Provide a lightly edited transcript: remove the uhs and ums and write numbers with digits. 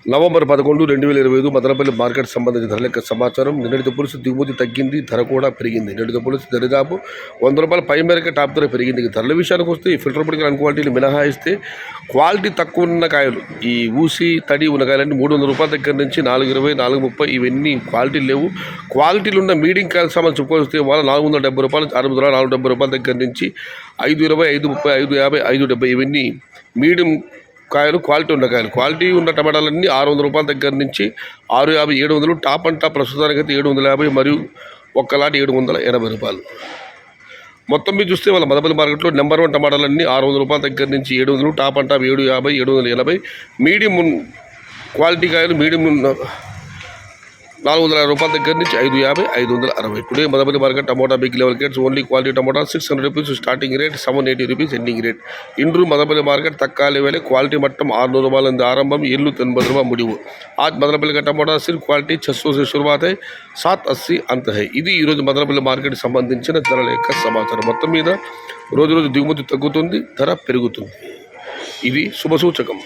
November 11, 2025 Madanapalle market సంబంధించిన ధరల యొక్క సమాచారం. నిన్నటితో పోలిసి దిగుమతి తగ్గింది, ధర కూడా పెరిగింది. నిన్నటితో పోలిసి దరిదాపు ₹100 పై మేరకు టాప్ ధర పెరిగింది. ధరల విషయానికి వస్తే ఈ ఫిల్టర్ పొడికల్ అన్ క్వాలిటీలు మినహాయిస్తే క్వాలిటీ తక్కువ ఉన్న కాయలు, ఈ ఊసి తడి ఉన్న కాయలన్నీ ₹300 దగ్గర నుంచి ₹420, ₹430 ఇవన్నీ క్వాలిటీలు లేవు. క్వాలిటీలు ఉన్న మీడియం కాయలకు సంబంధించి చెప్పుకొస్తే వాళ్ళ ₹470, ₹470 దగ్గర నుంచి ₹520, ₹530, ₹550, ₹570 ఇవన్నీ మీడియం కాయలు, క్వాలిటీ ఉన్న కాయలు. క్వాలిటీ ఉన్న టమాటాలన్నీ ₹600 దగ్గర నుంచి ₹650, ₹700. టాప్ అండ్ టాప్ ప్రస్తుతానికైతే ₹750 మరియు ఒక్కలాంటి ₹780. మొత్తం మీద చూస్తే వాళ్ళ మదనపల్లి మార్కెట్లో నెంబర్ 1 టమాటాలన్నీ ₹600 దగ్గర నుంచి ₹700, top and top ₹750, ₹780. Medium quality కాయలు మీడియం ₹460 దగ్గర నుంచి ₹550, ₹560. Today Madanapalle market tomato big level rates only quality tomato ₹600 starting rate, ₹780 ending rate. ఇండ్రు మదనపల్లి మార్కెट तक्का लेवल क्वालिटी मट्टम ₹600 आरंभम ₹780 मुड़िव. आज मदनपल्ली का टमाटा सिर्फ क्वालिटी 600 से शुरुआत है, 780 अंत है. ఇది ఈరోజు మదనపల్లి మార్కెట్ సంబంధించిన ధరల యొక్క సమాచారం. మొత్తం మీద రోజు దిగుమతి తగ్గుతుంది, ధర పెరుగుతుంది. ఇది శుభసూచకం.